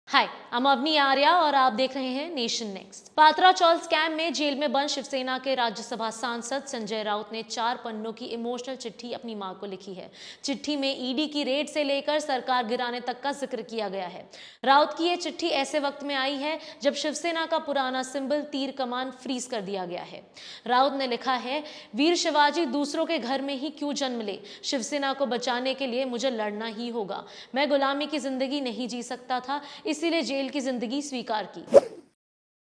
हाय, I'm Avani Arya और आप देख रहे हैं नेशन नेक्स्ट। पात्रा चौल स्कैम में जेल में बंद शिवसेना के राज्यसभा सांसद संजय राउत ने 4 पन्नों की इमोशनल चिट्ठी अपनी मां को लिखी है। चिट्ठी में ईडी की रेड से लेकर सरकार गिराने तक का जिक्र किया गया है। राउत की ये चिट्ठी ऐसे वक्त में आई है जब शिवसेना का पुराना सिंबल तीर कमान फ्रीज कर दिया गया है। राउत ने लिखा है, वीर शिवाजी दूसरों के घर में ही क्यों जन्म ले, शिवसेना को बचाने के लिए मुझे लड़ना ही होगा। मैं गुलामी की जिंदगी नहीं जी सकता था, इसीलिए जेल की जिंदगी स्वीकार की।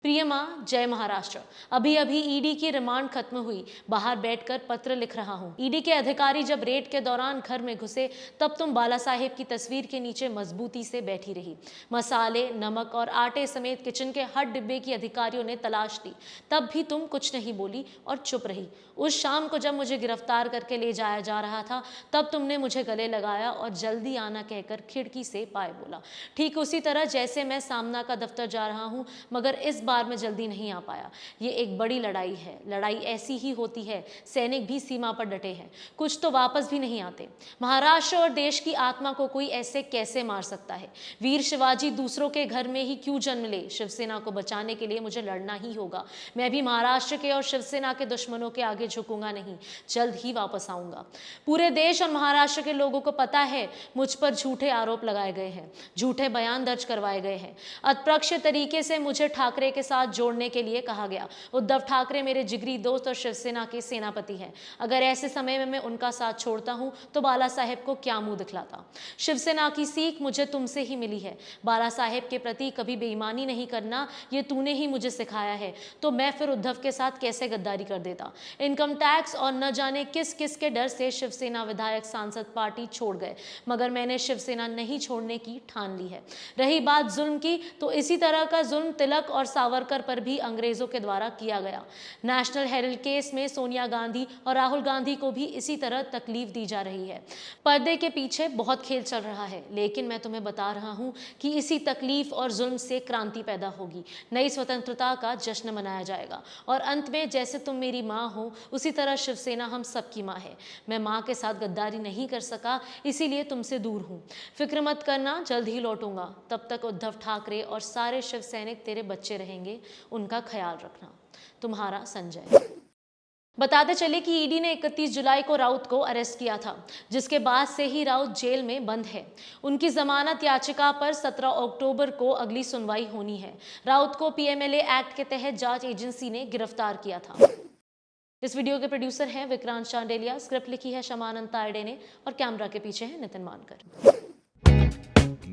प्रिय मां, जय महाराष्ट्र। अभी अभी ईडी की रिमांड खत्म हुई, बाहर बैठकर पत्र लिख रहा हूं। ईडी के अधिकारी जब रेड के दौरान घर में घुसे तब तुम बाला साहेब की तस्वीर के नीचे मजबूती से बैठी रही। मसाले, नमक और आटे समेत किचन के हर डिब्बे की अधिकारियों ने तलाश ली, तब भी तुम कुछ नहीं बोली और चुप रही। उस शाम को जब मुझे गिरफ्तार करके ले जाया जा रहा था तब तुमने मुझे गले लगाया और जल्दी आना कहकर खिड़की से पाए बोला। ठीक उसी तरह जैसे मैं सामना का दफ्तर जा रहा हूं, मगर इस बार में जल्दी नहीं आ पाया। ये एक बड़ी लड़ाई है। लड़ाई ऐसी ही होती है, सैनिक भी सीमा पर डटे हैं, कुछ तो वापस भी नहीं आते। महाराष्ट्र और देश की आत्मा को कोई ऐसे कैसे मार सकता है। वीर शिवाजी दूसरों के घर में ही क्यों जन्म ले, शिवसेना को बचाने के लिए मुझे लड़ना ही होगा। मैं भी महाराष्ट्र के और शिवसेना के दुश्मनों के आगे झुकूंगा नहीं, जल्द ही वापस आऊंगा। पूरे देश और महाराष्ट्र के लोगों को पता है मुझ पर झूठे आरोप लगाए गए हैं, झूठे बयान दर्ज करवाए गए हैं। अप्रत्यक्ष तरीके से मुझे ठाकरे के साथ जोड़ने के लिए कहा गया। उद्धव ठाकरे मेरे जिगरी दोस्त और शिवसेना के सेनापति हैं। अगर ऐसे समय में मैं उनका साथ छोड़ता हूं तो बाला साहेब को क्या मुंह दिखलाता। शिवसेना की सीख मुझे तुमसे ही मिली है। बाला साहेब के प्रति कभी बेईमानी नहीं करना, ये तूने ही मुझे सिखाया है। तो मैं फिर उद्धव के साथ कैसे गद्दारी कर देता। इनकम टैक्स और न जाने किस किस के डर से शिवसेना विधायक सांसद पार्टी छोड़ गए, मगर मैंने शिवसेना नहीं छोड़ने की ठान ली है। रही बात जुल्म की, तो इसी तरह का जुल्म तिलक और सावरकर पर भी अंग्रेजों के द्वारा किया गया। नेशनल हेराल्ड केस में सोनिया गांधी और राहुल गांधी को भी इसी तरह तकलीफ दी जा रही है। पर्दे के पीछे बहुत खेल चल रहा है, लेकिन मैं तुम्हें बता रहा हूं कि इसी तकलीफ और जुल्म से क्रांति पैदा होगी। नई स्वतंत्रता का जश्न मनाया जाएगा और अंत में जैसे तुम मेरी माँ हो उसी तरह शिवसेना हम सबकी माँ है। मैं माँ के साथ गद्दारी नहीं कर सका, इसीलिए तुमसे दूर हूं। फिक्र मत करना, जल्द ही लौटूंगा। तब तक उद्धव ठाकरे और सारे शिव सैनिक तेरे बच्चे रहेंगे, उनका ख्याल रखना। तुम्हारा संजय। बताते चले कि ईडी ने 31 जुलाई को राउत को अरेस्ट किया था, जिसके बाद से ही राउत जेल में बंद है। उनकी जमानत याचिका पर 17 अक्टूबर को अगली सुनवाई होनी है। राउत को पीएमएलए एक्ट के तहत जांच एजेंसी ने गिरफ्तार किया था। इस वीडियो के प्रोड्यूसर हैं विक्रांत चांडेलिया, स्क्रिप्ट लिखी है शमानंद तायडे ने और कैमरा के पीछे है नितिन मानकर।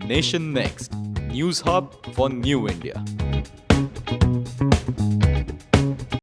Nation next news hub for new India.